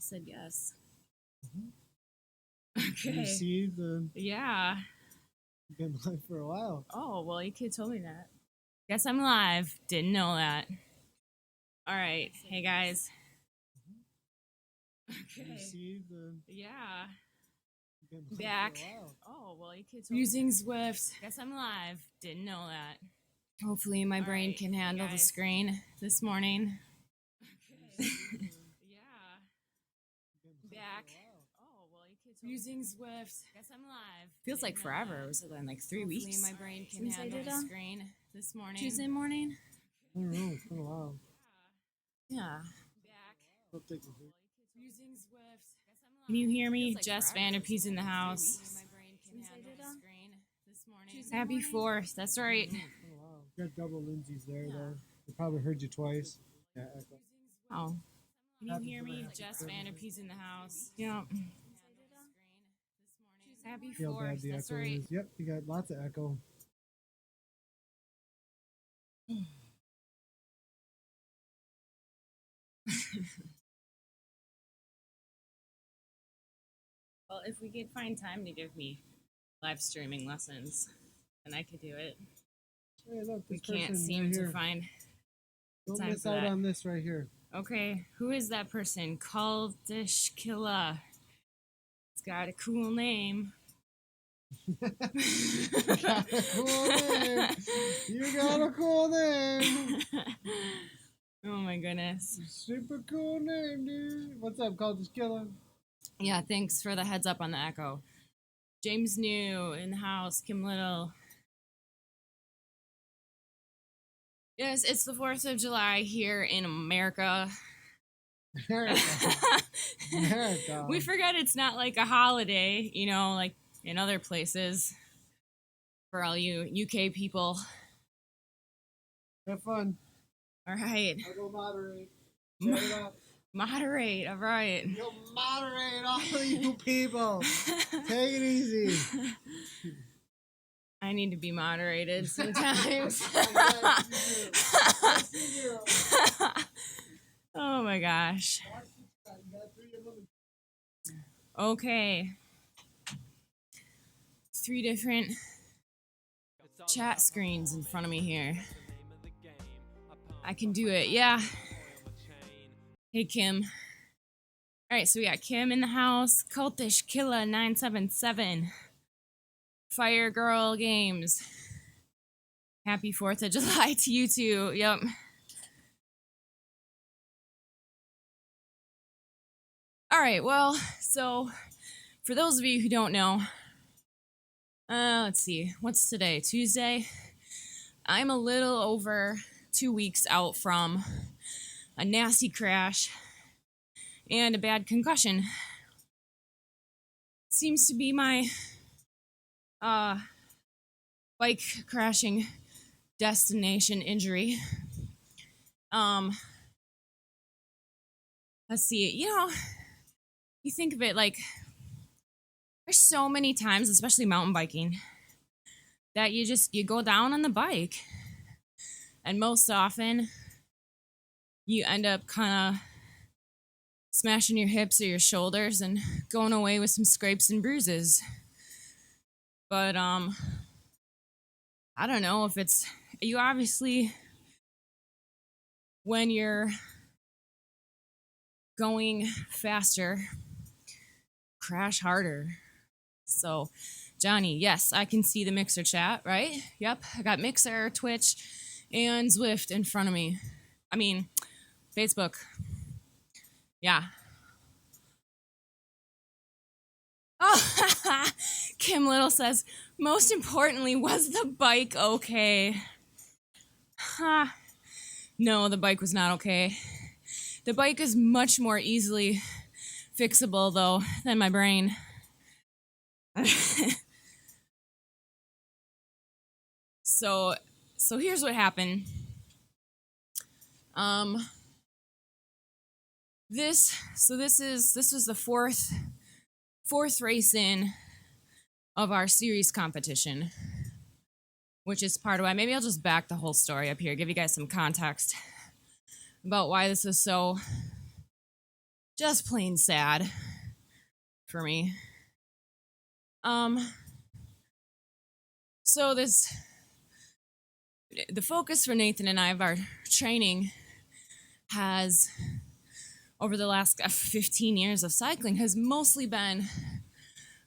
said yes. You Okay. see the Yeah. been live for a while. Oh, well, you could told me that. Guess I'm live. Didn't know that. All right. Hey, guys. You Okay. see the Yeah. been live Back. for a while. Oh, well, you could told Using me that. Zwift. Guess I'm live. Didn't know that. Hopefully my brain can handle the screen this morning. Okay. Yeah. Back. Oh, well, you could using Zwift. Guess I'm live. Feels like forever. Was it in like 3 weeks? Hopefully my brain can handle the screen this morning. Tuesday morning. I don't know. It's been a while. Yeah. I'll take a peek. Using Zwift. Can you hear me? Jess Vanderpee's in the house. Happy 4th. That's right. It's been a while. Got double Lindsay's there though. They probably heard you twice. Yeah, echo. Oh. Can you Happens hear when I me? have to Jess turn it. Vanderpe's in the house. Yep. Happy Feel bad 4th. the That's echo right. is. Yep, you got lots of echo. Well, if we could find time to give me live streaming lessons, then I could do it. Hey, look, We this can't person seem right to here. find Don't time miss for out that. on this right here. Okay, who is that person? Kaldishkilla. It's got a cool name. Got a cool name. You got a cool name. Oh my goodness. Super cool name, dude. What's up, Call This Killer? Yeah, thanks for the heads up on the echo. James New in the house. Kim Little. Yes, it's the 4th of July here in America. America. We forget it's not like a holiday, you know, like in other places. For all you UK people. Have fun. All right. I'll go moderate. Set it up. Moderate. All right. You'll moderate all of you people. Take it easy. I need to be moderated sometimes. Yes, you do. Oh my gosh. Okay. 3 different chat screens in front of me here. I can do it. Yeah. Hey, Kim. All right, so we got Kim in the house. Cultish Killa 977. Fire Girl Games. Happy 4th of July to you too. Yep. All right, well, so for those of you who don't know, let's see, what's today? Tuesday? I'm a little over 2 weeks out from a nasty crash and a bad concussion. Seems to be my bike crashing destination injury. Let's see, you know, you think of it like there's so many times, especially mountain biking, that you go down on the bike, and most often you end up kind of smashing your hips or your shoulders and going away with some scrapes and bruises. But I don't know if it's you obviously when you're going faster, crash harder. So, Johnny, yes, I can see the Mixer chat, right? Yep, I got Mixer, Twitch, and Zwift in front of me. I mean, Facebook. Yeah. Oh, Kim Little says, most importantly, was the bike okay? No, the bike was not okay. The bike is much more easily fixable, though, than my brain. So here's what happened. This was the fourth race in of our series competition, which is part of why maybe I'll just back the whole story up here, give you guys some context about why this is so just plain sad for me. Um, so the focus for Nathan and I of our training has, over the last 15 years of cycling, has mostly been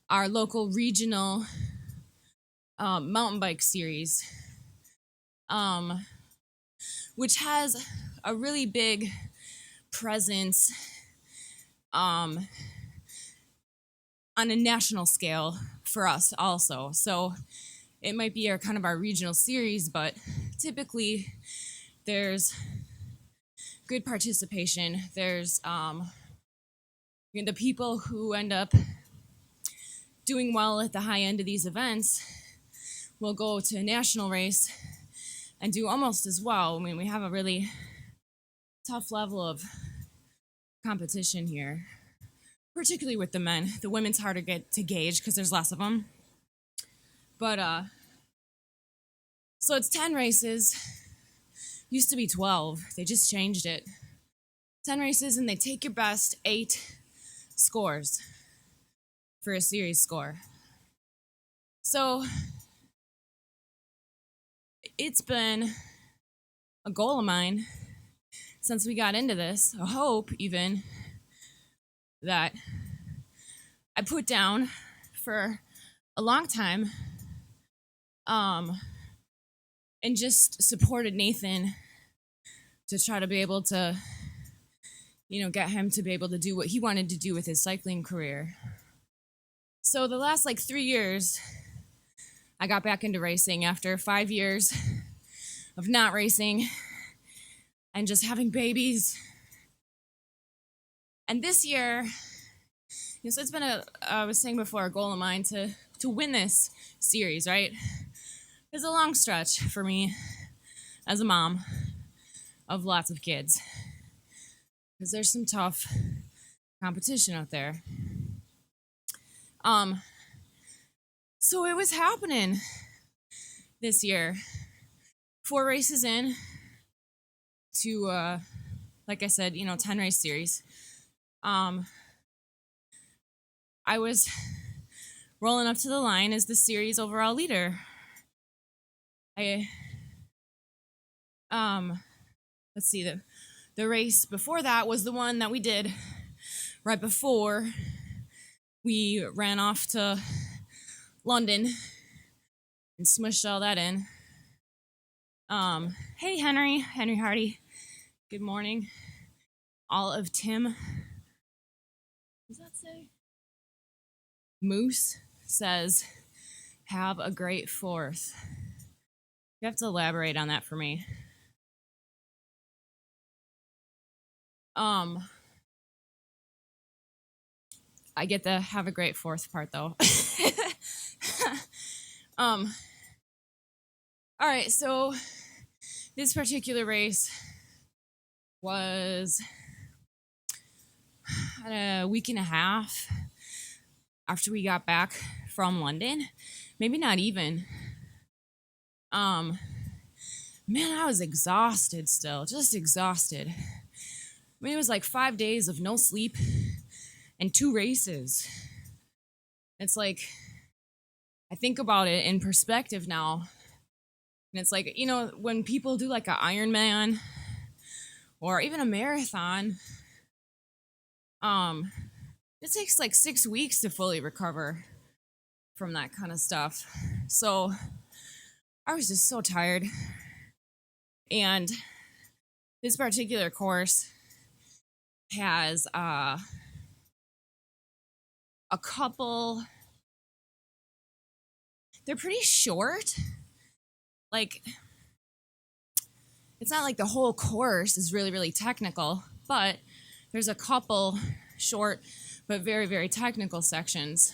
our local regional mountain bike series, which has a really big presence on a national scale for us also. So it might be our kind of our regional series, but typically there's good participation. There's the people who end up doing well at the high end of these events will go to a national race and do almost as well. I mean, we have a really tough level of competition here, particularly with the men. The women's harder to gauge because there's less of them. But so it's 10 races. Used to be 12. They just changed it. 10 races, and they take your best 8 scores for a series score. So it's been a goal of mine since we got into this, a hope even, that I put down for a long time, and just supported Nathan to try to be able to, get him to be able to do what he wanted to do with his cycling career. So the last 3 years, I got back into racing after 5 years of not racing and just having babies. And this year, so it's been I was saying before, a goal of mine to win this series, right? It's a long stretch for me as a mom of lots of kids, because there's some tough competition out there. So it was happening this year. 4 races in to, like I said, 10 race series. I was rolling up to the line as the series overall leader. Let's see, the race before that was the one that we did right before we ran off to London and smushed all that in. Hey, Henry Hardy. Good morning. All of Tim. What does that say? Moose says, have a great 4th. You have to elaborate on that for me. I get the have a great 4th part though. All right, so this particular race was a week and a half after we got back from London. Maybe not even. Man, I was exhausted still, just exhausted. I mean, it was 5 days of no sleep and 2 races. It's I think about it in perspective now. And it's when people do an Ironman or even a marathon, it takes 6 weeks to fully recover from that kind of stuff. So I was just so tired. And this particular course has a couple, they're pretty short. It's not the whole course is really, really technical, but there's a couple short but very, very technical sections.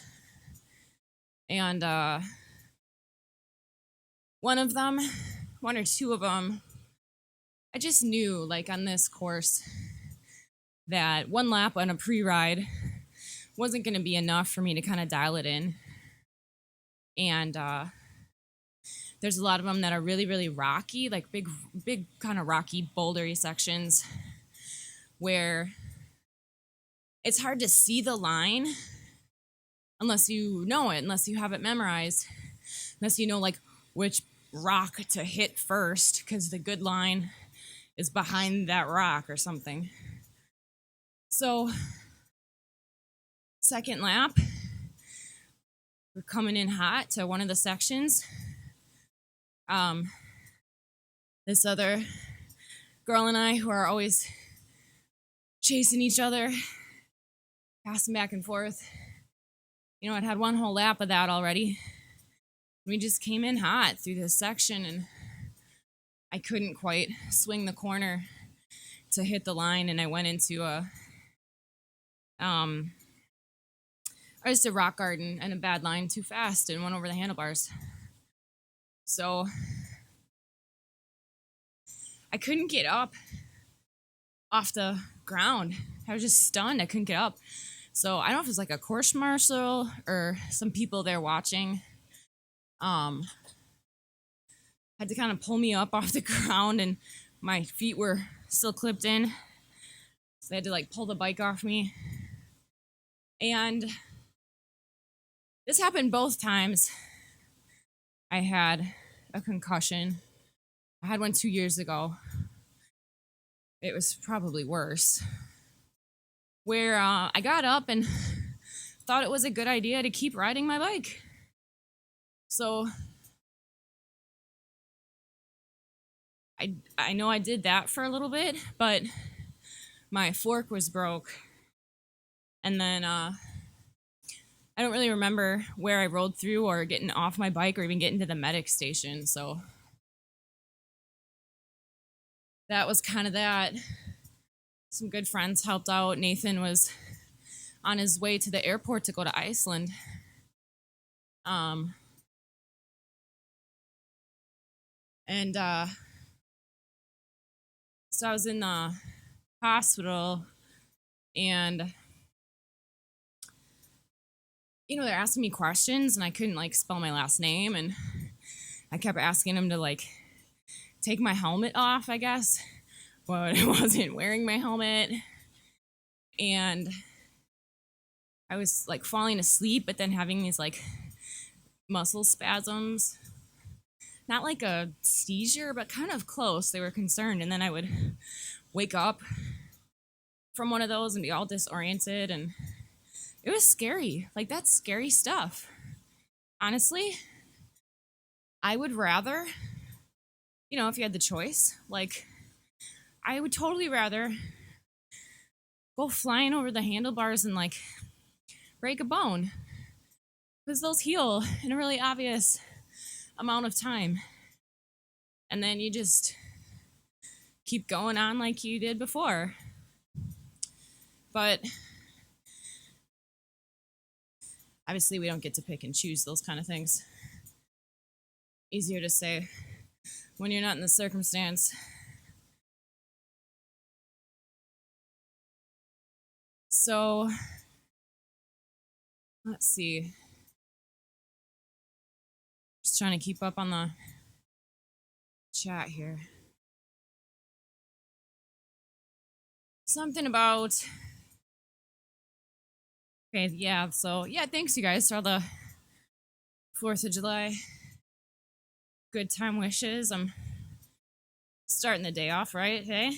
And one or two of them, I just knew, on this course, that 1 lap on a pre-ride wasn't going to be enough for me to kind of dial it in. And there's a lot of them that are really, really rocky, big kind of rocky, bouldery sections where it's hard to see the line unless you know it, unless you have it memorized, unless you know like which rock to hit first because the good line is behind that rock or something. So, second lap, we're coming in hot to one of the sections. This other girl and I, who are always chasing each other, passing back and forth. You know, I'd had one whole lap of that already. We just came in hot through this section, and I couldn't quite swing the corner to hit the line, and I went into a rock garden and a bad line too fast and went over the handlebars. So I couldn't get up off the ground. I was just stunned. I couldn't get up. So I don't know if it was like a course marshal or some people there watching. Had to kind of pull me up off the ground, and my feet were still clipped in. So they had to like pull the bike off me. And this happened both times I had a concussion. I had one 2 years ago. It was probably worse. Where I got up and thought it was a good idea to keep riding my bike. So I know I did that for a little bit, but my fork was broke. And then I don't really remember where I rolled through or getting off my bike or even getting to the medic station. So that was kind of that. Some good friends helped out. Nathan was on his way to the airport to go to Iceland. And so I was in the hospital, and you know, they're asking me questions, and I couldn't like spell my last name, and I kept asking them to like take my helmet off, I guess, but I wasn't wearing my helmet. And I was like falling asleep, but then having these like muscle spasms. Not like a seizure, but kind of close. They were concerned. And then I would wake up from one of those and be all disoriented. And it was scary. Like, that's scary stuff. Honestly, I would rather, you know, if you had the choice, like, I would totally rather go flying over the handlebars and like break a bone, because those heal in a really obvious amount of time. And then you just keep going on like you did before. But obviously we don't get to pick and choose those kind of things. Easier to say when you're not in the circumstance. So let's see. Just trying to keep up on the chat here. Something about, okay, yeah, so yeah, thanks you guys for all the 4th of July good time wishes. I'm starting the day off right, hey?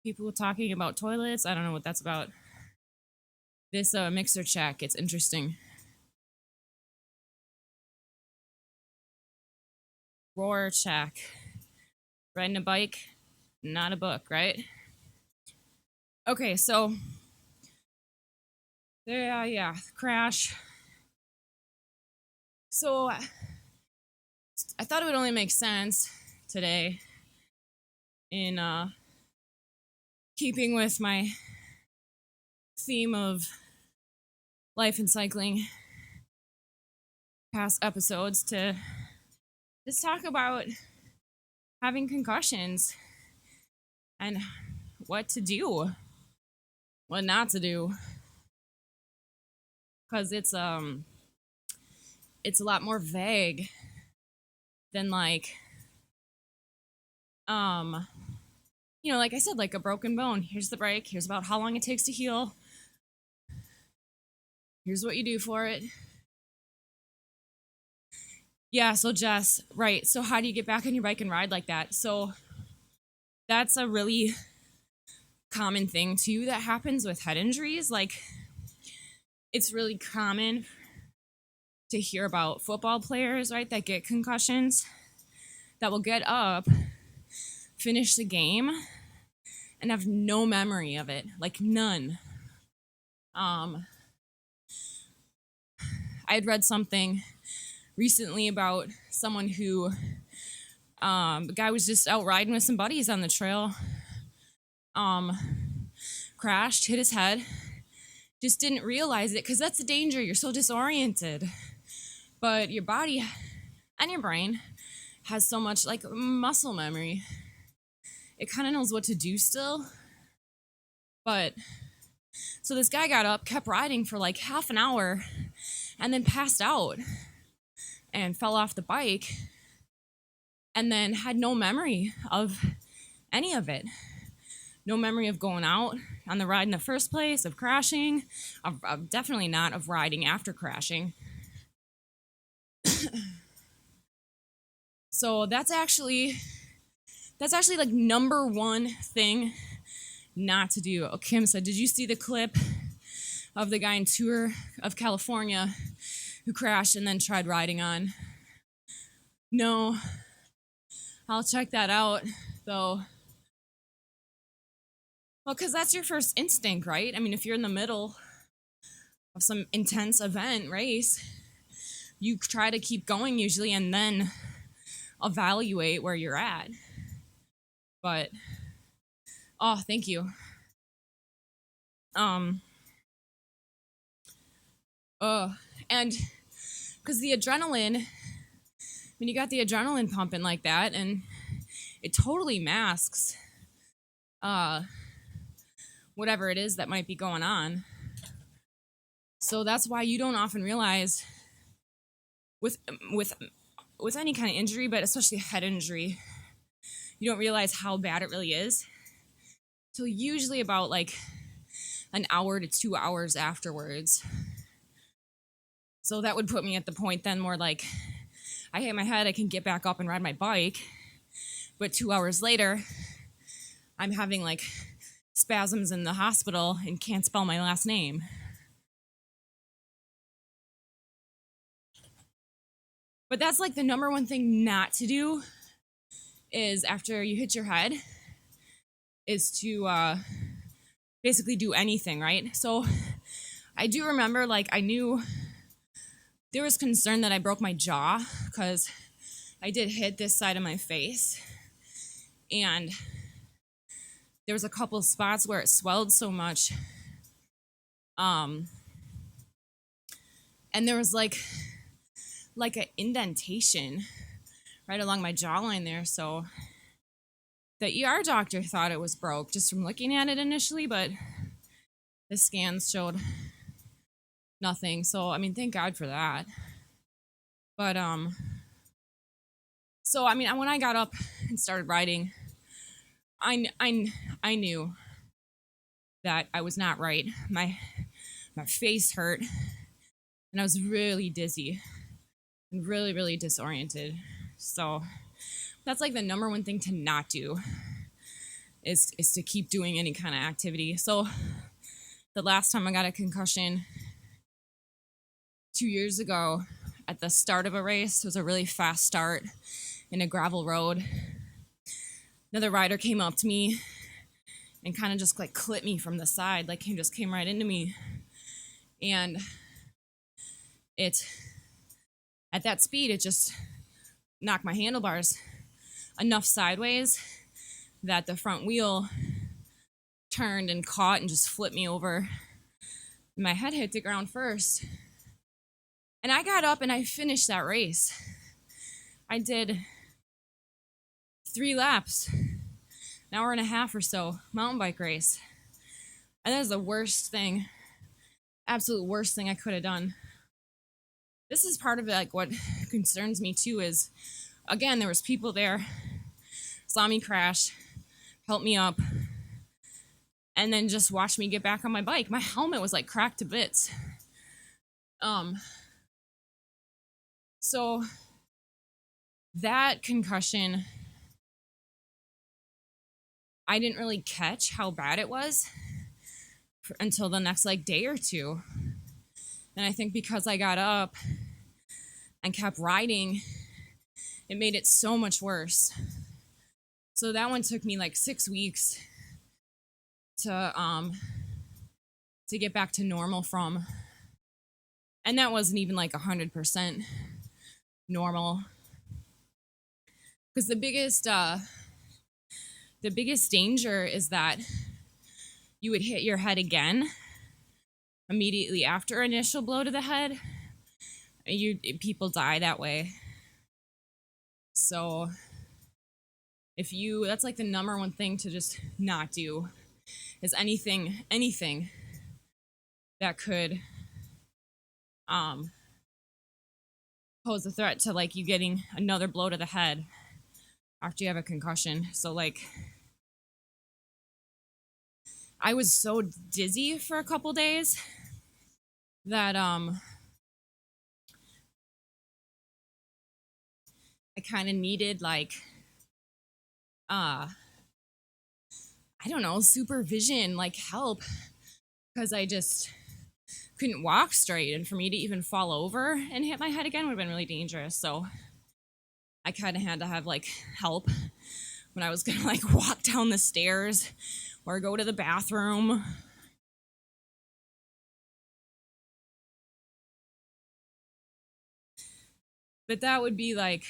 People talking about toilets, I don't know what that's about. This mixer chat gets interesting. Roar check. Riding a bike, not a book, right? Okay, so there, yeah, crash. So I thought it would only make sense today in keeping with my theme of life and cycling past episodes to just talk about having concussions and what to do, what not to do, because it's a lot more vague than like like I said, like a broken bone. Here's the break. Here's about how long it takes to heal. Here's what you do for it. Yeah, so Jess, right. So how do you get back on your bike and ride like that? So that's a really common thing too that happens with head injuries. Like, it's really common to hear about football players, right, that get concussions, that will get up, finish the game, and have no memory of it, like none. I had read something recently about someone who, the guy was just out riding with some buddies on the trail, crashed, hit his head, just didn't realize it because that's the danger. You're so disoriented. But your body and your brain has so much like muscle memory. It kind of knows what to do still. But so this guy got up, kept riding for like half an hour, and then passed out and fell off the bike and then had no memory of any of it. No memory of going out on the ride in the first place, of crashing, of definitely not of riding after crashing. So that's actually like number one thing not to do. Oh, Kim said, did you see the clip of the guy in Tour of California who crashed and then tried riding on? No. I'll check that out, though. Well, because that's your first instinct, right? I mean, if you're in the middle of some intense event, race, you try to keep going usually and then evaluate where you're at. But, oh, thank you. And because the adrenaline, when you got the adrenaline pumping like that, and it totally masks whatever it is that might be going on. So that's why you don't often realize with any kind of injury, but especially head injury, you don't realize how bad it really is. So usually about like an hour to 2 hours afterwards. So that would put me at the point then more like I hit my head, I can get back up and ride my bike. But 2 hours later, I'm having like spasms in the hospital and can't spell my last name. But that's like the number one thing not to do is after you hit your head is to basically do anything, right? So I do remember like I knew there was concern that I broke my jaw because I did hit this side of my face. And there was a couple of spots where it swelled so much. And there was like an indentation right along my jawline there. So the ER doctor thought it was broke just from looking at it initially, but the scans showed nothing. So, I mean, thank God for that. But, so, I mean, when I got up and started riding, I knew that I was not right. My face hurt, and I was really dizzy and really, really disoriented. So that's like the number one thing to not do is to keep doing any kind of activity. So the last time I got a concussion 2 years ago at the start of a race, it was a really fast start in a gravel road. Another rider came up to me and kind of just like clipped me from the side, like he just came right into me. And it, at that speed, it just knocked my handlebars enough sideways that the front wheel turned and caught and just flipped me over. My head hit the ground first. And I got up and I finished that race. I did 3 laps, an hour and a half or so, mountain bike race. And that is the worst thing, absolute worst thing I could have done. This is part of it, like what concerns me too is, again, there was people there, saw me crash, help me up, and then just watch me get back on my bike. My helmet was like cracked to bits. So that concussion, I didn't really catch how bad it was until the next like day or two. And I think because I got up and kept riding, it made it so much worse. So that one took me like 6 weeks to get back to normal from. And that wasn't even like 100% normal. Because the biggest danger is that you would hit your head again immediately after initial blow to the head. People die that way. So that's like the number one thing to just not do, is anything that could pose a threat to like you getting another blow to the head after you have a concussion. So like I was so dizzy for a couple days that I kind of needed like I don't know, supervision, like help, because I just couldn't walk straight, and for me to even fall over and hit my head again would have been really dangerous. So I kind of had to have like help when I was gonna like walk down the stairs or go to the bathroom. But that would be like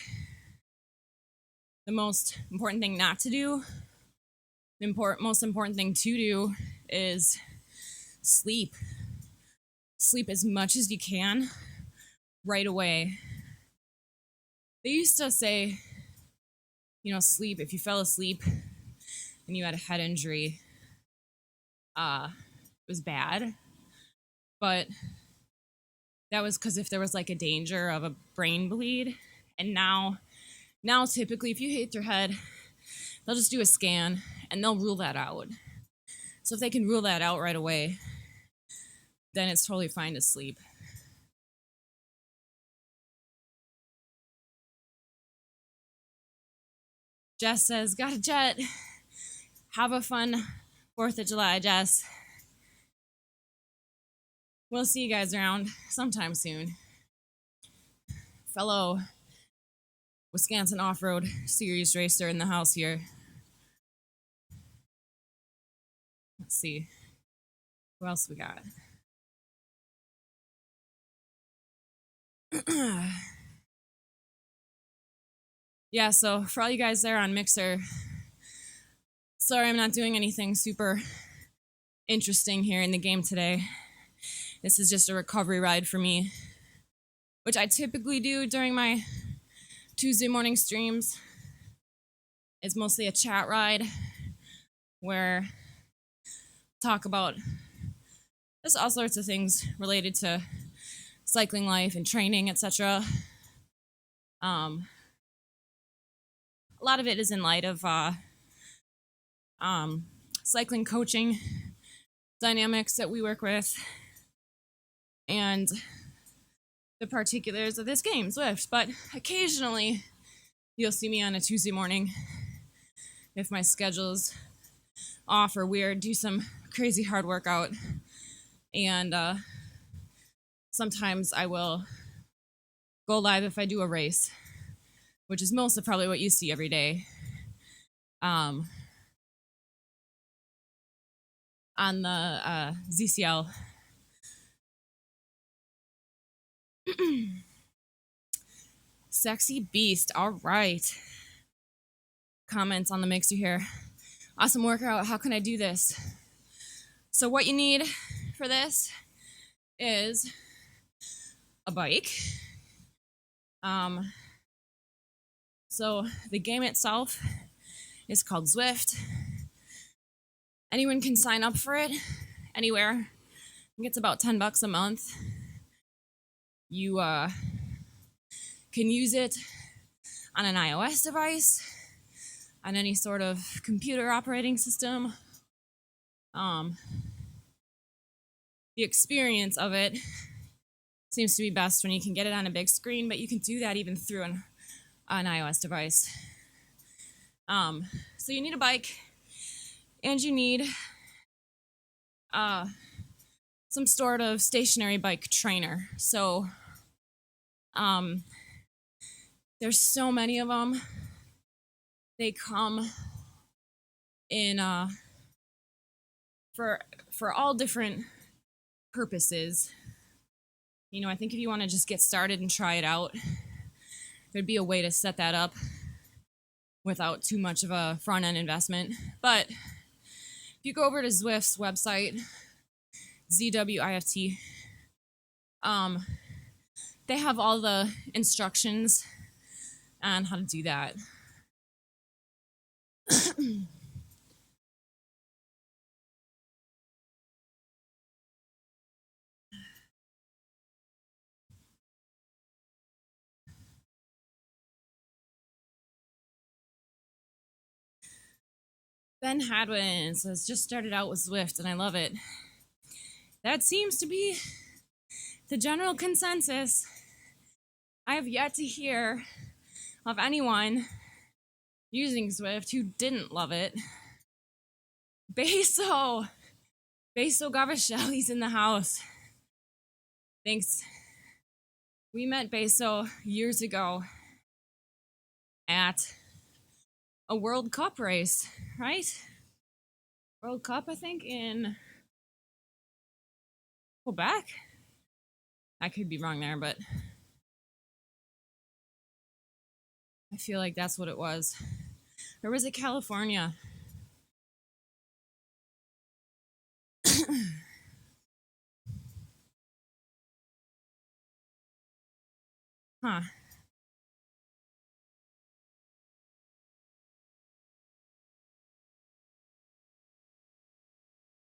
the most important thing not to do. The most important thing to do is sleep. Sleep as much as you can right away. They used to say, sleep, if you fell asleep and you had a head injury, it was bad. But that was because if there was like a danger of a brain bleed. And now typically if you hit your head, they'll just do a scan and they'll rule that out. So if they can rule that out right away, then it's totally fine to sleep. Jess says, got a jet. Have a fun 4th of July, Jess. We'll see you guys around sometime soon. Fellow Wisconsin off-road series racer in the house here. Let's see. Who else we got? Yeah, so for all you guys there on Mixer, sorry I'm not doing anything super interesting here in the game today. This is just a recovery ride for me, which I typically do during my Tuesday morning streams. It's mostly a chat ride where I talk about just all sorts of things related to cycling life and training, etc. A lot of it is in light of cycling coaching dynamics that we work with and the particulars of this game, Zwift. But occasionally you'll see me on a Tuesday morning, if my schedule's off or weird, do some crazy hard workout. And sometimes I will go live if I do a race, which is most of probably what you see every day. On the ZCL. Sexy beast. All right. Comments on the mixer here. Awesome workout. How can I do this? So what you need for this is a bike. So the game itself is called Zwift. Anyone can sign up for it anywhere. I think it's about $10 a month. You can use it on an iOS device, on any sort of computer operating system. Um, the experience of it seems to be best when you can get it on a big screen, but you can do that even through an iOS device. So you need a bike, and you need some sort of stationary bike trainer. So there's so many of them. They come in for all different purposes. You know, I think if you want to just get started and try it out, there'd be a way to set that up without too much of a front end investment. But if you go over to Zwift's website, ZWIFT, they have all the instructions on how to do that. Ben Hadwin says, just started out with Zwift and I love it. That seems to be the general consensus. I have yet to hear of anyone using Zwift who didn't love it. Beso Gavasheli's in the house. Thanks. We met Beso years ago at a World Cup race, right? World Cup, I think, in Quebec. I could be wrong there, but I feel like that's what it was. Or was it California? Huh.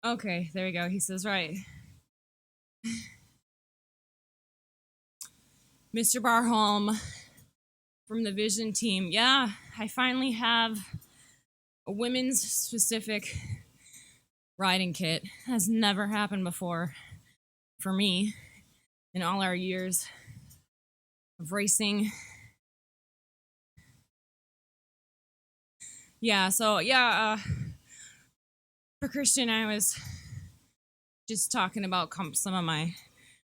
Okay, there we go. He says, right. Mr. Barholm from the Vision team. Yeah, I finally have a women's specific riding kit. Has never happened before for me in all our years of racing. Yeah, so yeah, for Christian, I was just talking about some of my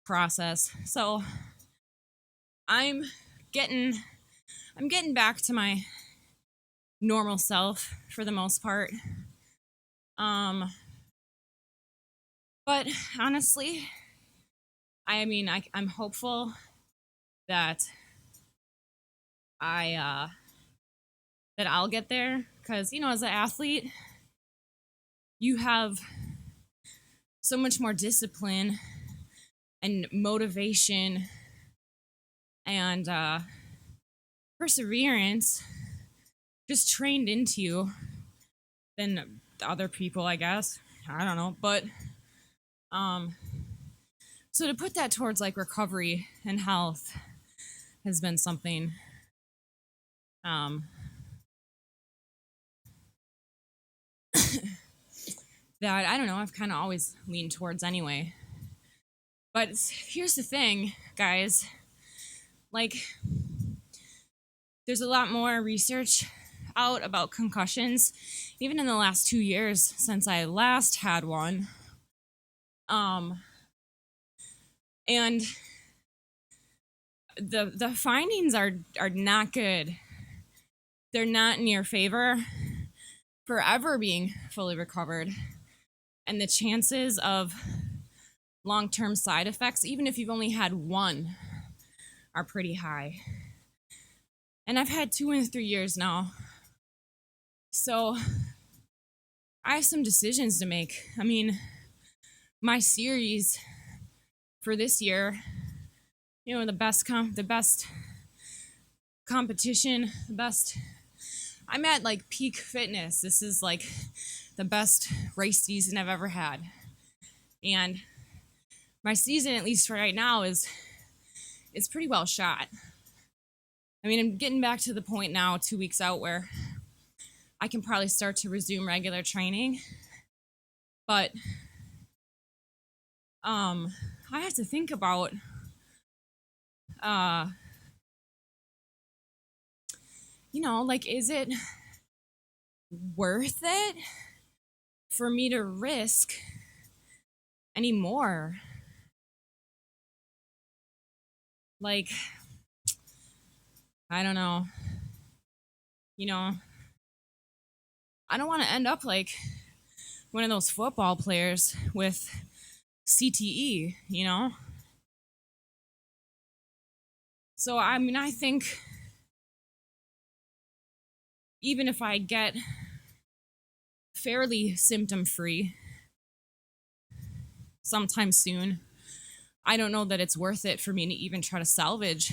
process. So I'm getting back to my normal self for the most part. But honestly, I'm hopeful that that I'll get there, because as an athlete, you have so much more discipline and motivation and perseverance just trained into you than other people, I guess. I don't know, but so to put that towards like recovery and health has been something that I don't know, I've kind of always leaned towards anyway. But here's the thing, guys. Like, there's a lot more research out about concussions, even in the last 2 years since I last had one. And the findings are not good. They're not in your favor for ever being fully recovered. And the chances of long-term side effects, even if you've only had one, are pretty high. And I've had 2 and 3 years now. So I have some decisions to make. I mean, my series for this year, the best competition, I'm at like peak fitness. This is like the best race season I've ever had. And my season, at least for right now, is pretty well shot. I mean, I'm getting back to the point now, 2 weeks out, where I can probably start to resume regular training. But I have to think about uh like, is it worth it for me to risk anymore? Like, I don't know. You know, I don't want to end up like one of those football players with CTE. So, I mean, I think even if I get fairly symptom free sometime soon, I don't know that it's worth it for me to even try to salvage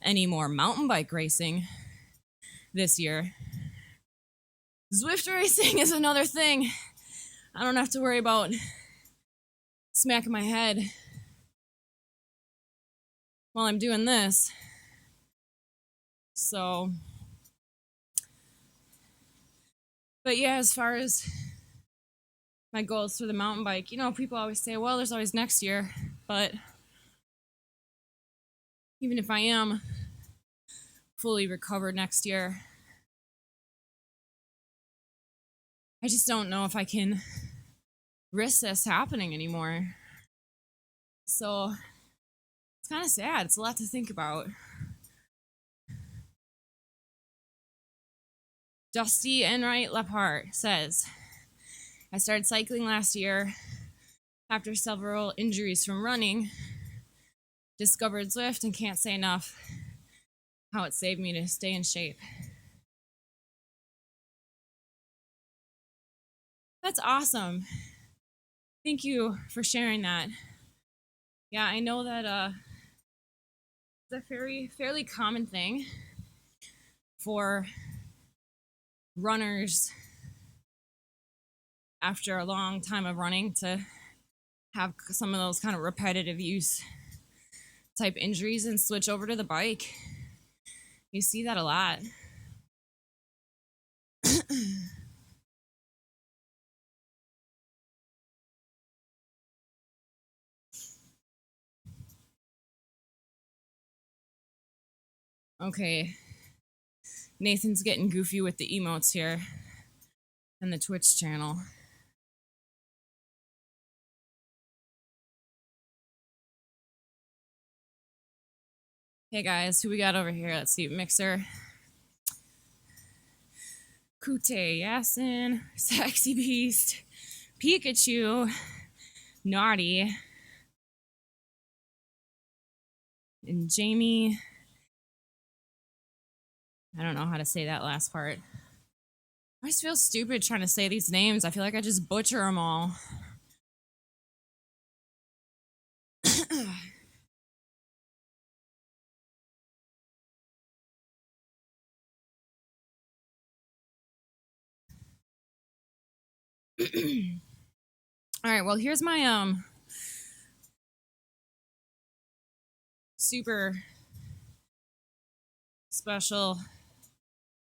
any more mountain bike racing this year. Zwift racing is another thing. I don't have to worry about smacking my head while I'm doing this. So, but yeah, as far as my goals for the mountain bike, people always say, well, there's always next year. But even if I am fully recovered next year, I just don't know if I can risk this happening anymore. So it's kind of sad. It's a lot to think about. Dusty Enright Lepart says, I started cycling last year after several injuries from running, discovered Zwift, and can't say enough how it saved me to stay in shape. That's awesome. Thank you for sharing that. Yeah, I know that it's a fairly common thing for runners after a long time of running to have some of those kind of repetitive use type injuries and switch over to the bike. You see that a lot. Okay, Nathan's getting goofy with the emotes here and the Twitch channel. Hey guys, who we got over here? Let's see, Mixer, Kute, Yasin, Sexy Beast, Pikachu, Naughty, and Jamie. I don't know how to say that last part. I just feel stupid trying to say these names. I feel like I just butcher them all. All right, well, here's my super special,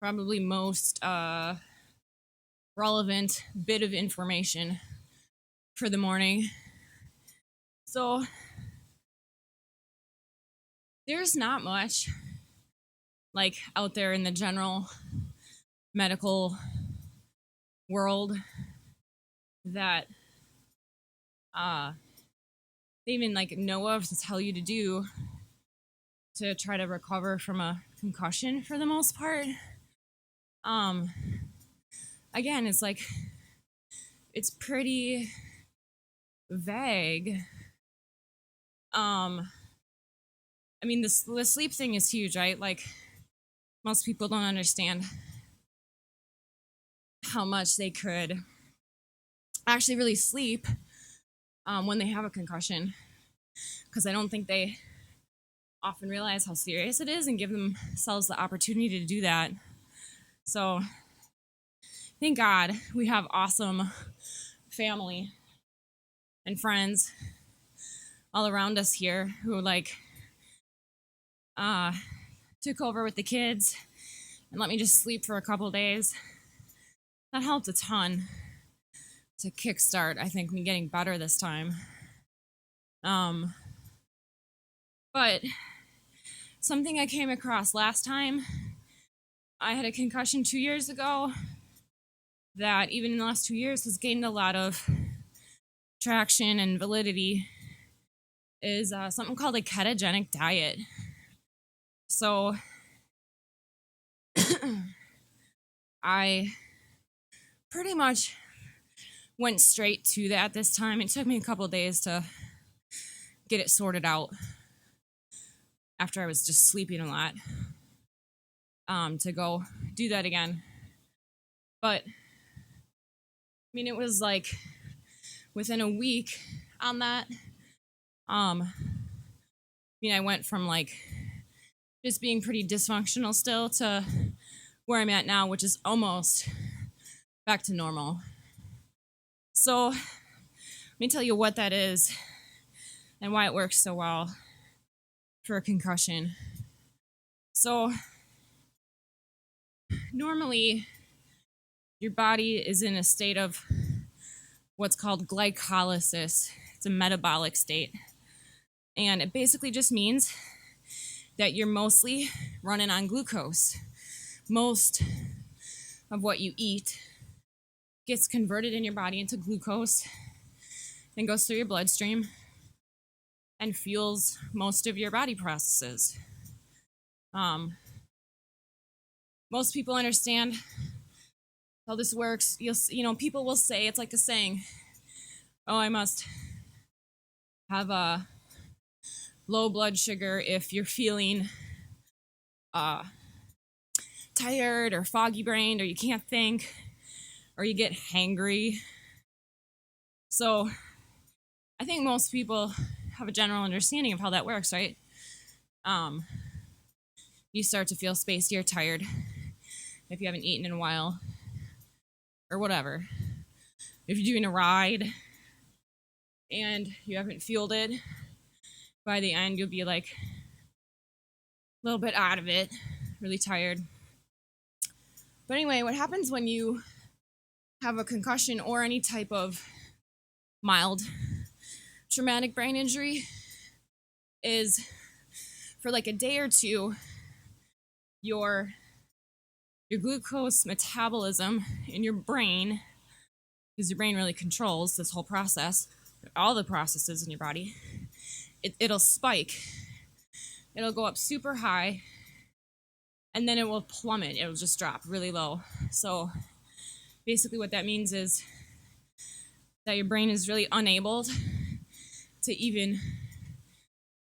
probably most relevant bit of information for the morning. So there's not much like out there in the general medical world that they even like know of to tell you to do to try to recover from a concussion for the most part. Again, it's like it's pretty vague. I mean, the sleep thing is huge, right? Like most people don't understand how much they could actually really sleep when they have a concussion, because I don't think they often realize how serious it is and give themselves the opportunity to do that. So thank God we have awesome family and friends all around us here who like took over with the kids and let me just sleep for a couple days that helped a ton to kickstart, I think, me getting better this time. But something I came across last time, I had a concussion 2 years ago that even in the last 2 years has gained a lot of traction and validity, is something called a ketogenic diet. So I pretty much went straight to that this time. It took me a couple of days to get it sorted out after I was just sleeping a lot, to go do that again. But I mean, it was like within a week on that. I mean, I went from like just being pretty dysfunctional still to where I'm at now, which is almost back to normal. So let me tell you what that is and why it works so well for a concussion. So normally your body is in a state of what's called glycolysis. It's a metabolic state. And it basically just means that you're mostly running on glucose. Most of what you eat gets converted in your body into glucose and goes through your bloodstream and fuels most of your body processes. Most people understand how this works. People will say, it's like a saying, oh, I must have a low blood sugar if you're feeling tired or foggy brained, or you can't think, or you get hangry. So I think most people have a general understanding of how that works, right? You start to feel spacey or tired if you haven't eaten in a while, or whatever. If you're doing a ride and you haven't fueled it, by the end you'll be like a little bit out of it, really tired. But anyway, what happens when you have a concussion or any type of mild traumatic brain injury is for like a day or two, your glucose metabolism in your brain, because your brain really controls this whole process, all the processes in your body, it'll spike. It'll go up super high, and then it will plummet. It'll just drop really low. So basically what that means is that your brain is really unable to even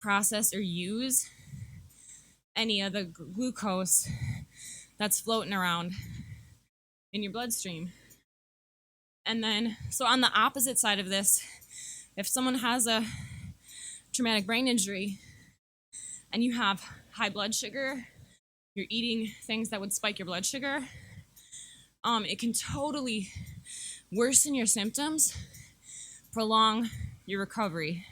process or use any of the glucose that's floating around in your bloodstream. And then, so on the opposite side of this, if someone has a traumatic brain injury and you have high blood sugar, you're eating things that would spike your blood sugar, it can totally worsen your symptoms, prolong your recovery.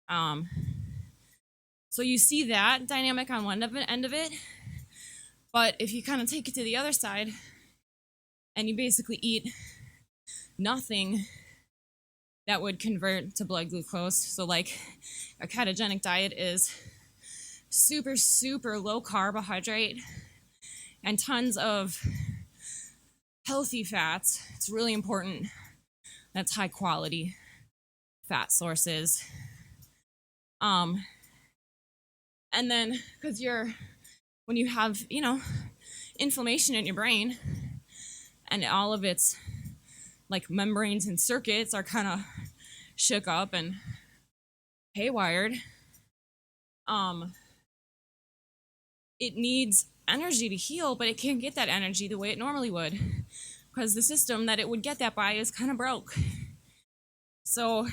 So you see that dynamic on one end of it, but if you kind of take it to the other side and you basically eat nothing that would convert to blood glucose, so like a ketogenic diet is super, super low carbohydrate and tons of healthy fats. It's really important. That's high quality fat sources. And then, because when you have, inflammation in your brain and all of its like membranes and circuits are kind of shook up and haywired, it needs energy to heal, but it can't get that energy the way it normally would because the system that it would get that by is kind of broke. So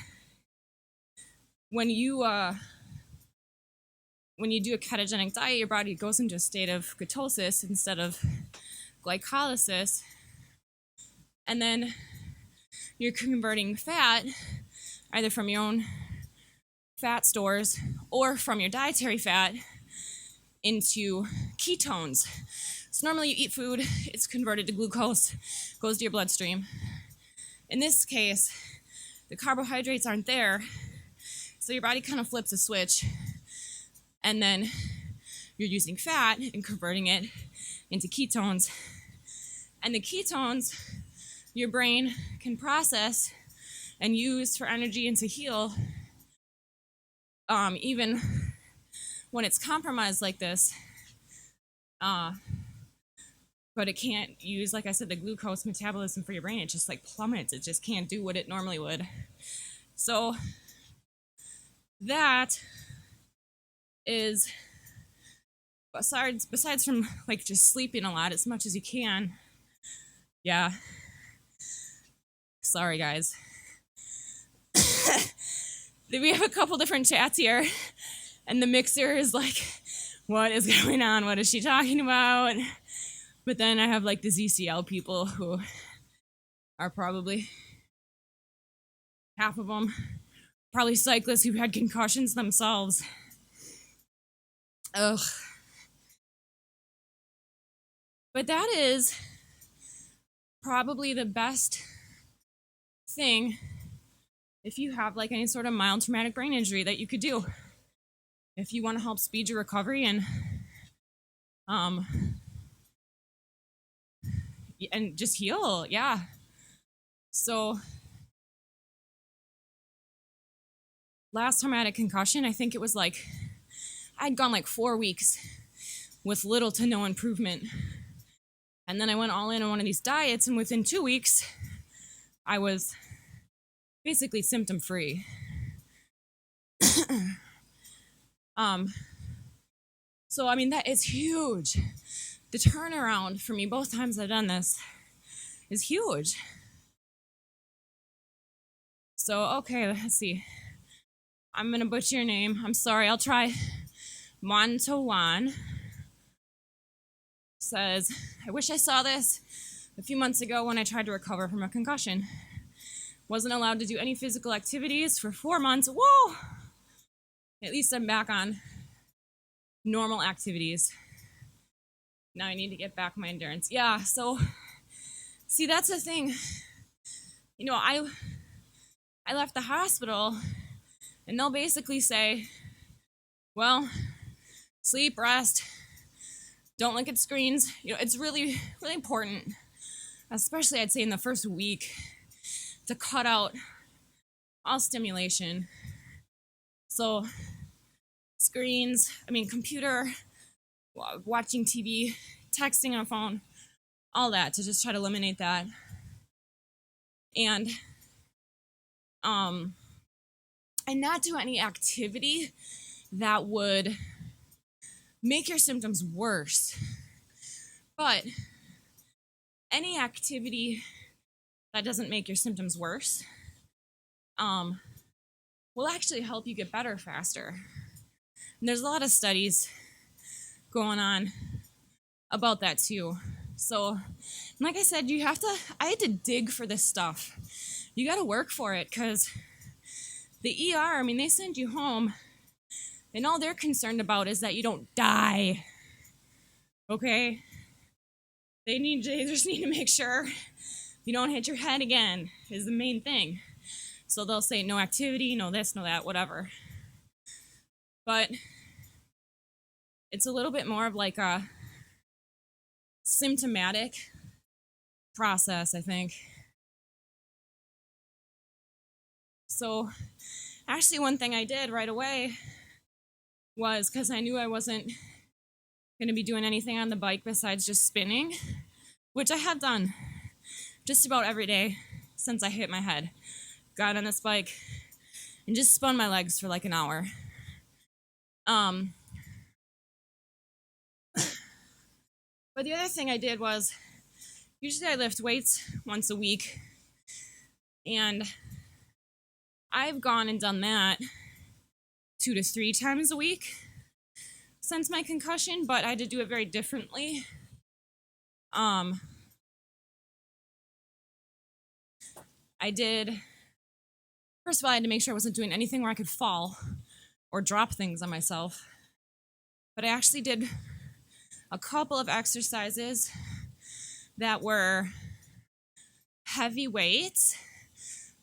when you do a ketogenic diet, your body goes into a state of ketosis instead of glycolysis, and then you're converting fat either from your own fat stores or from your dietary fat into ketones. So normally you eat food, it's converted to glucose, goes to your bloodstream. In this case, the carbohydrates aren't there, so your body kind of flips a switch, and then you're using fat and converting it into ketones. And the ketones, your brain can process and use for energy and to heal, even when it's compromised like this. But it can't use, like I said, the glucose metabolism for your brain. It just like plummets. It just can't do what it normally would. So that is, besides from like just sleeping a lot as much as you can. Yeah. Sorry, guys. We have a couple different chats here, and the mixer is like, what is going on? What is she talking about? But then I have like the ZCL people who are probably, half of them, probably cyclists who had concussions themselves. Ugh. But that is probably the best thing if you have like any sort of mild traumatic brain injury that you could do. If you want to help speed your recovery and just heal, yeah. So last traumatic concussion, I think it was like, I'd gone like 4 weeks with little to no improvement. And then I went all in on one of these diets, and within 2 weeks, I was basically symptom free. So I mean, that is huge. The turnaround for me both times I've done this is huge. So okay, let's see. I'm gonna butcher your name. I'm sorry. I'll try. Montowan says, I wish I saw this a few months ago when I tried to recover from a concussion. Wasn't allowed to do any physical activities for 4 months. Whoa! At least I'm back on normal activities. Now I need to get back my endurance. Yeah, so see, that's the thing. You know, I left the hospital, and they'll basically say, well, sleep, rest, don't look at screens. You know, it's really, really important, especially I'd say in the first week, to cut out all stimulation. So screens, computer, watching TV, texting on a phone, all that, to just try to eliminate that. And not do any activity that would make your symptoms worse. But any activity that doesn't make your symptoms worse will actually help you get better faster. And there's a lot of studies going on about that too. So, like I said, I had to dig for this stuff. You got to work for it, because the ER, they send you home, and all they're concerned about is that you don't die. Okay? They just need to make sure you don't hit your head again, is the main thing. So they'll say no activity, no this, no that, whatever. But it's a little bit more of like a symptomatic process, I think. So actually, one thing I did right away was, because I knew I wasn't going to be doing anything on the bike besides just spinning, which I have done just about every day since I hit my head. Got on this bike and just spun my legs for like an hour. But the other thing I did was, usually I lift weights once a week, and I've gone and done that 2 to 3 times a week since my concussion, but I had to do it very differently. First of all, I had to make sure I wasn't doing anything where I could fall or drop things on myself. But I actually did a couple of exercises that were heavy weights,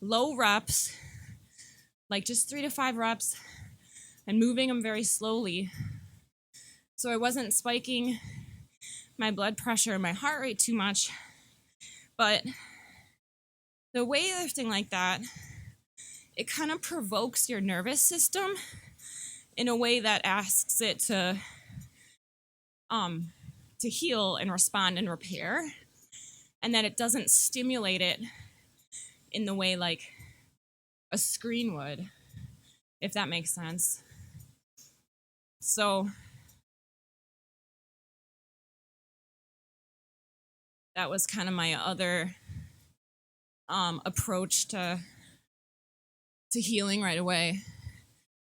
low reps, like just 3 to 5 reps, and moving them very slowly. So I wasn't spiking my blood pressure and my heart rate too much. But the weightlifting like that, it kind of provokes your nervous system in a way that asks it to heal and respond and repair, and that it doesn't stimulate it in the way like a screen would, if that makes sense. So that was kind of my other approach to healing right away,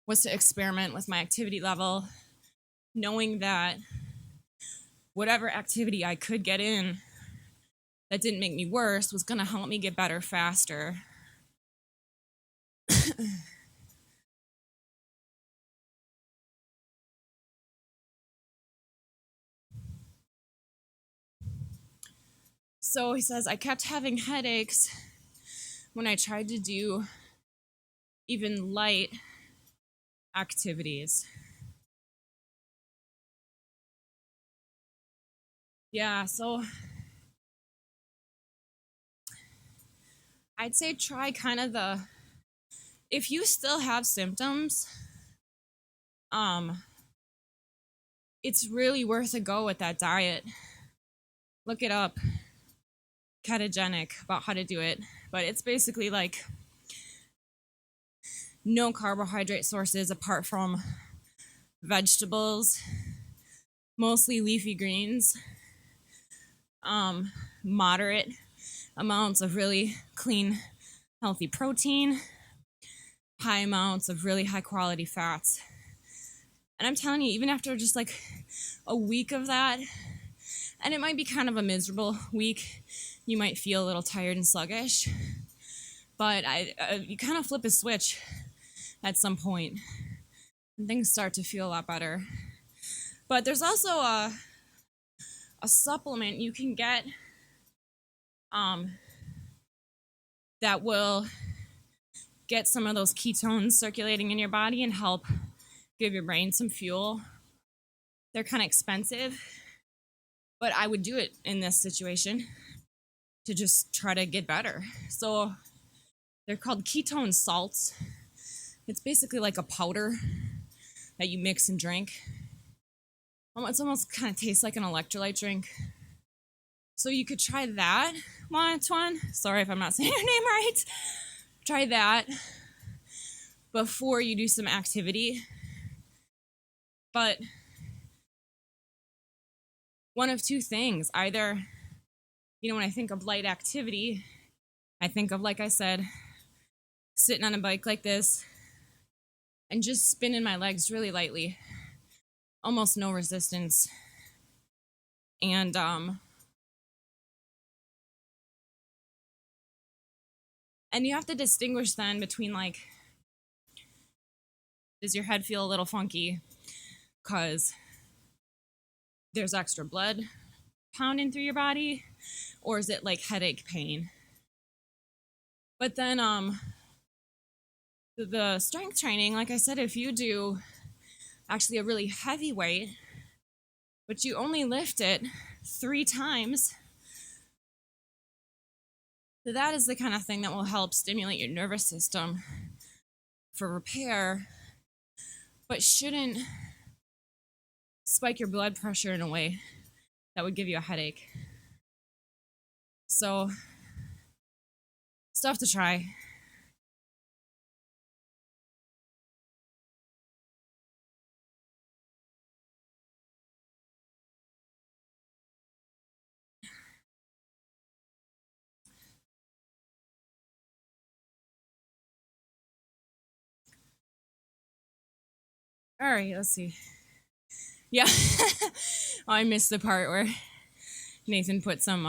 was to experiment with my activity level, knowing that whatever activity I could get in that didn't make me worse was going to help me get better faster. So he says, I kept having headaches when I tried to do even light activities. Yeah, so I'd say try kind of if you still have symptoms, it's really worth a go with that diet. Look it up, ketogenic, about how to do it. But it's basically like no carbohydrate sources apart from vegetables, mostly leafy greens, moderate amounts of really clean, healthy protein, high amounts of really high quality fats. And I'm telling you, even after just like a week of that, and it might be kind of a miserable week, you might feel a little tired and sluggish, but you kind of flip a switch at some point and things start to feel a lot better. But there's also a supplement you can get that will get some of those ketones circulating in your body and help give your brain some fuel. They're kind of expensive, but I would do it in this situation to just try to get better. So they're called ketone salts. It's basically like a powder that you mix and drink. It's almost kind of tastes like an electrolyte drink. So you could try that, Tuan. Sorry if I'm not saying your name right. Try that before you do some activity. But one of two things. Either, when I think of light activity, I think of, like I said, sitting on a bike like this and just spinning my legs really lightly, almost no resistance. And you have to distinguish then between, like, does your head feel a little funky because there's extra blood pounding through your body, or is it like headache pain? But then the strength training, like I said, if you do actually a really heavy weight, but you only lift it 3 times, so that is the kind of thing that will help stimulate your nervous system for repair, but shouldn't spike your blood pressure in a way that would give you a headache. So, stuff to try. All right, let's see. Yeah. Oh, I missed the part where Nathan put some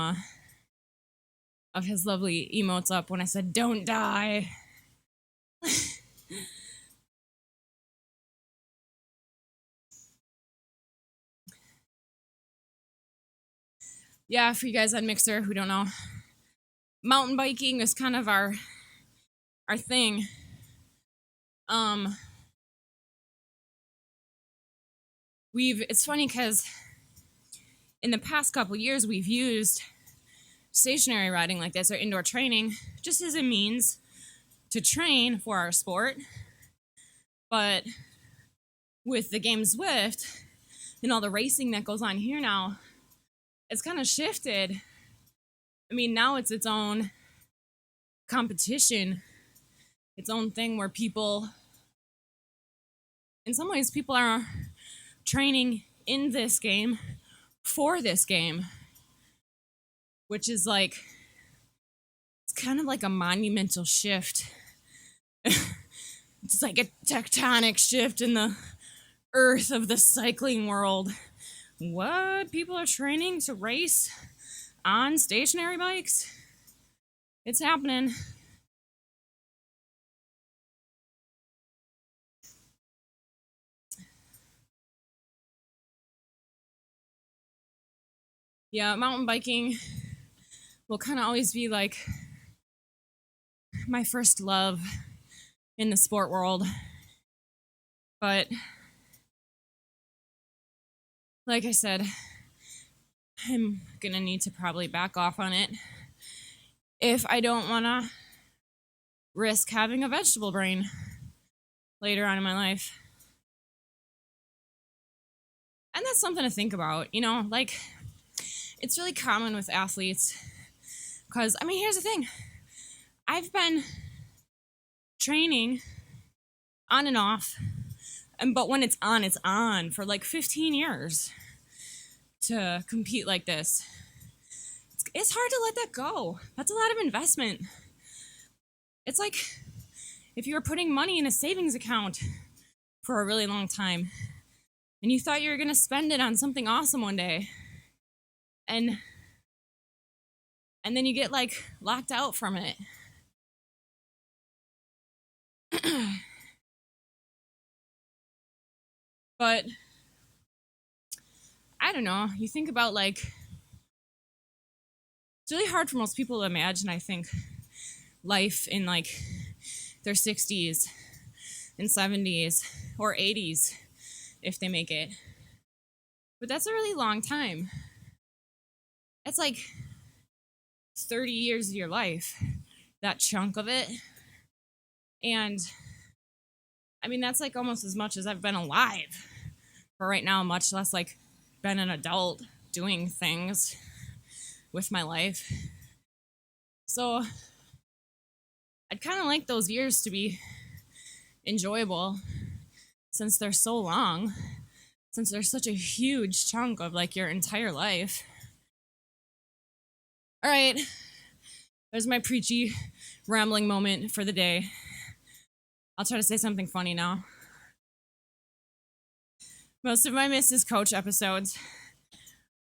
of his lovely emotes up when I said, "Don't die." Yeah, for you guys on Mixer who don't know, mountain biking is kind of our thing. Um, it's funny because in the past couple years we've used stationary riding like this or indoor training just as a means to train for our sport. But with the game Zwift and all the racing that goes on here now, it's kind of shifted. I mean, now it's its own competition, its own thing where people, in some ways, people are training in this game for this game, which is like, it's kind of like a monumental shift. It's like a tectonic shift in the earth of the cycling world. What? People are training to race on stationary bikes? It's happening. Yeah, mountain biking will kind of always be like my first love in the sport world. But like I said, I'm gonna need to probably back off on it if I don't wanna risk having a vegetable brain later on in my life. And that's something to think about, you know, like it's really common with athletes because, I mean, here's the thing. I've been training on and off, but when it's on for like 15 years to compete like this. It's hard to let that go. That's a lot of investment. It's like if you were putting money in a savings account for a really long time and you thought you were going to spend it on something awesome one day and then you get like locked out from it. But I don't know. You think about like, it's really hard for most people to imagine, I think, life in like their 60s and 70s or 80s if they make it. But that's a really long time. It's like 30 years of your life, that chunk of it. And I mean, that's like almost as much as I've been alive for right now, much less like been an adult doing things with my life. So I'd kind of like those years to be enjoyable since they're so long, since they're such a huge chunk of like your entire life. All right, there's my preachy, rambling moment for the day. I'll try to say something funny now. Most of my Mrs. Coach episodes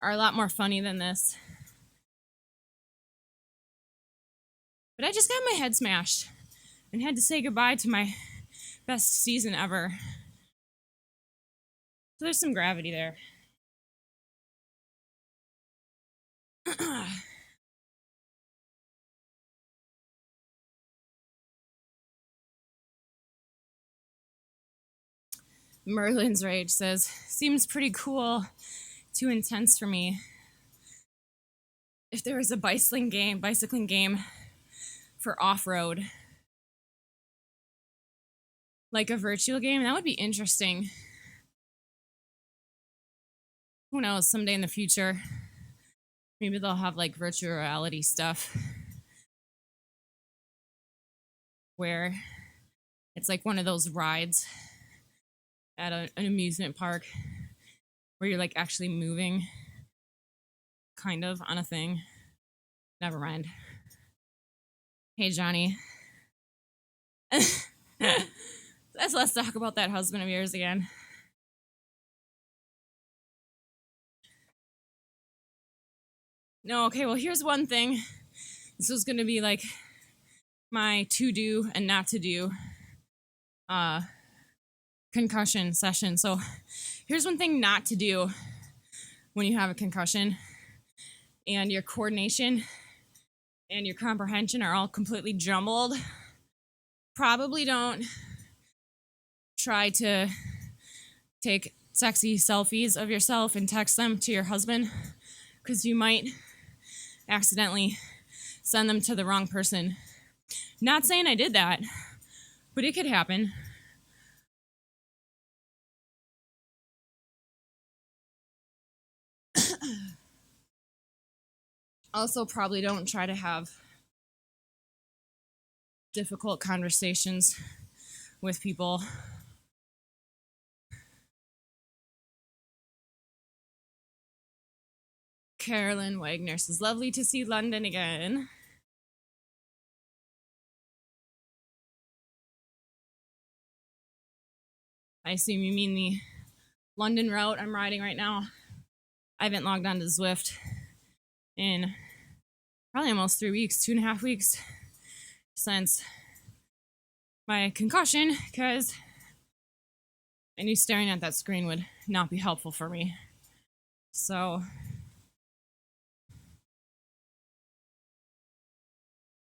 are a lot more funny than this. But I just got my head smashed and had to say goodbye to my best season ever. So there's some gravity there. Merlin's Rage says, seems pretty cool, too intense for me. If there was a bicycling game for off-road, like a virtual game, that would be interesting. Who knows, someday in the future, maybe they'll have like virtual reality stuff where it's like one of those rides at an amusement park where you're like actually moving kind of on a thing. Never mind. Hey, Johnny. Let's talk about that husband of yours again. No, okay, well, here's one thing. This was going to be like my to do and not to do concussion session. So here's one thing not to do when you have a concussion and your coordination and your comprehension are all completely jumbled, probably don't try to take sexy selfies of yourself and text them to your husband, because you might accidentally send them to the wrong person. Not saying I did that, but it could happen. Also, probably don't try to have difficult conversations with people. Carolyn Wagner says, lovely to see London again. I assume you mean the London route I'm riding right now. I haven't logged on to Zwift in probably almost 3 weeks, 2.5 weeks since my concussion, because I knew staring at that screen would not be helpful for me. So,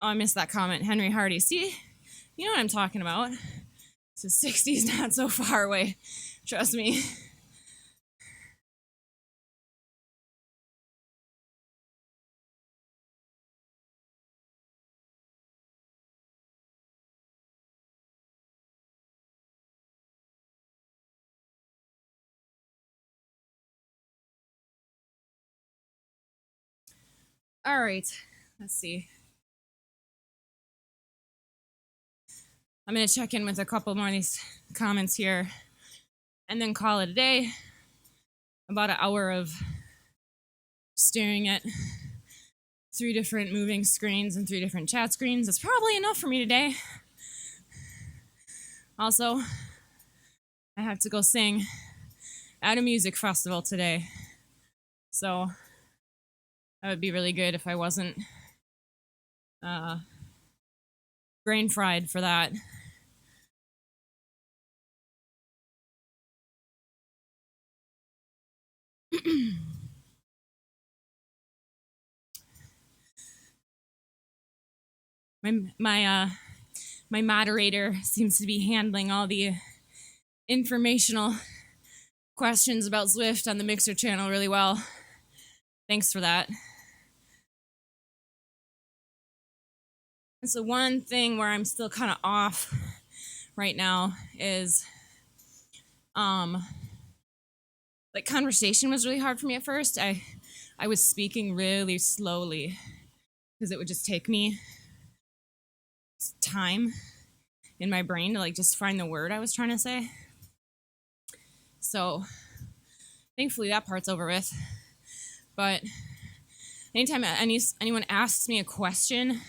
oh, I missed that comment. Henry Hardy. See, you know what I'm talking about. So 60's not so far away. Trust me. All right, let's see. I'm going to check in with a couple more of these comments here and then call it a day. About an hour of staring at 3 different moving screens and 3 different chat screens is probably enough for me today. Also, I have to go sing at a music festival today. So that would be really good if I wasn't brain fried for that. My moderator seems to be handling all the informational questions about Zwift on the Mixer channel really well. Thanks for that. And so one thing where I'm still kind of off right now is like conversation was really hard for me at first. I was speaking really slowly because it would just take me time in my brain to like just find the word I was trying to say. So thankfully that part's over with. But anytime anyone asks me a question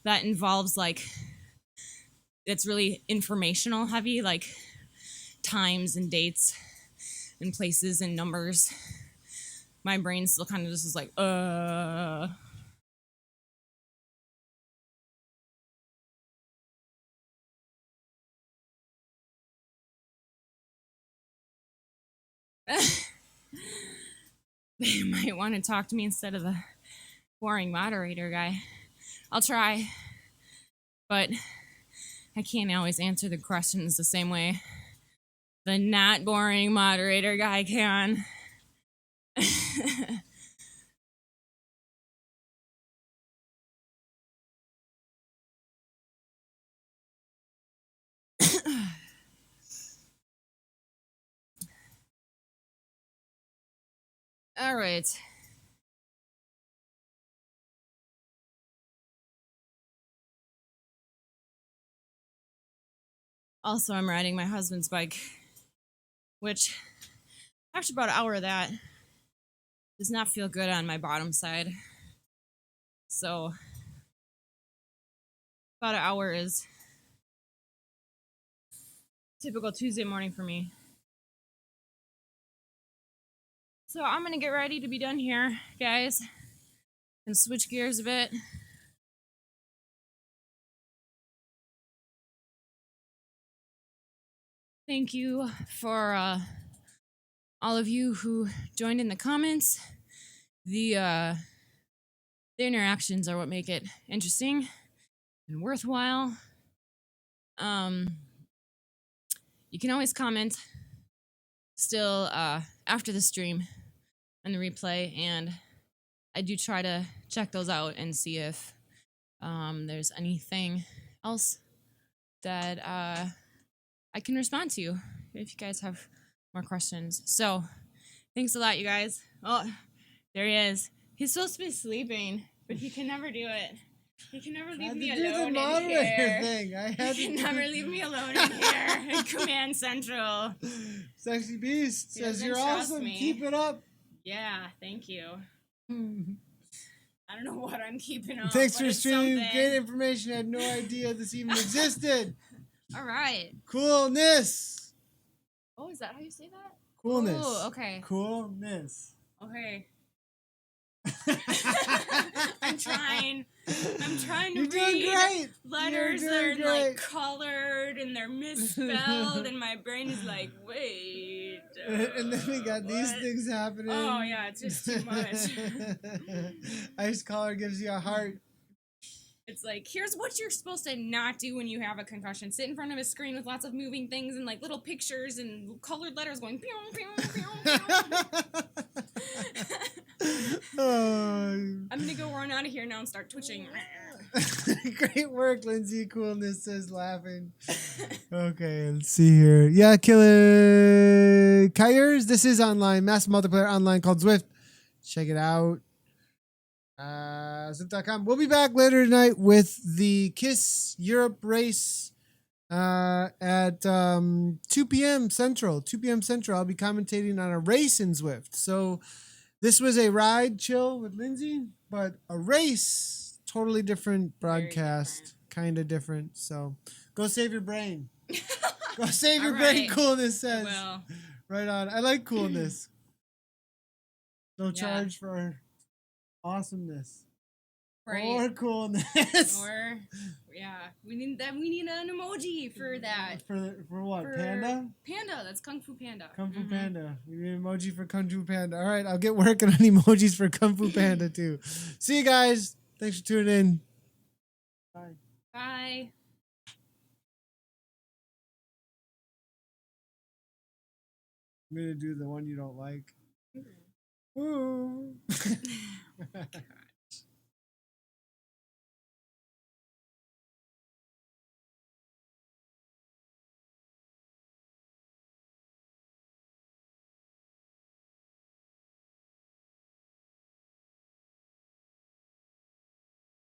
that involves like it's really informational heavy, like times and dates and places and numbers, my brain still kind of just is like, They might want to talk to me instead of the boring moderator guy. I'll try, but I can't always answer the questions the same way the not boring moderator guy can. All right. Also, I'm riding my husband's bike, which after about an hour of that does not feel good on my bottom side. So about an hour is typical Tuesday morning for me. So I'm gonna get ready to be done here, guys, and switch gears a bit. Thank you for all of you who joined in the comments. The the interactions are what make it interesting and worthwhile. Um, you can always comment still after the stream and the replay, and I do try to check those out and see if there's anything else that I can respond to if you guys have more questions. So thanks a lot, you guys. Oh, there he is. He's supposed to be sleeping, but he can never do it. He can never leave me alone in here. Thing. He can never leave me alone in here in Command Central. Sexy Beast He says doesn't you're trust awesome. me. Keep it up. Yeah, thank you. I don't know what I'm keeping up. Thanks but for it's streaming. something. Great information. I had no idea this even existed. All right. Coolness. Oh, is that how you say that? Coolness. Oh, okay. Coolness. Okay. I'm trying to You're doing read great. letters You're that doing are like great. colored and they're misspelled, and my brain is like, wait. And then we got these what? things happening. Oh yeah, it's just too much. Ice collar gives you a heart. It's like, here's what you're supposed to not do when you have a concussion. Sit in front of a screen with lots of moving things and like little pictures and colored letters going pew, pew, pew, pew. Oh. I'm gonna go run out of here now and start twitching. Great work, Lindsay. Coolness says laughing. Okay, let's see here. Yeah, Killer Kyers. This is online, massive multiplayer online called Zwift. Check it out. Zwift.com. We'll be back later tonight with the KISS Europe race at 2 p.m. Central. 2 p.m. Central. I'll be commentating on a race in Zwift. So this was a ride chill with Lindsay, but a race, totally different broadcast, kind of different. So go save your brain. Go save your brain, Coolness says. Well, Right on. I like coolness. No charge for awesomeness. right. Or coolness. Or we need an emoji for that. For what? For Panda? Panda, that's Kung Fu Panda. Kung Fu Panda. We need an emoji for Kung Fu Panda. All right, I'll get working on emojis for Kung Fu Panda too. See you guys. Thanks for tuning in. Bye. Bye. I'm gonna do the one you don't like. Ooh.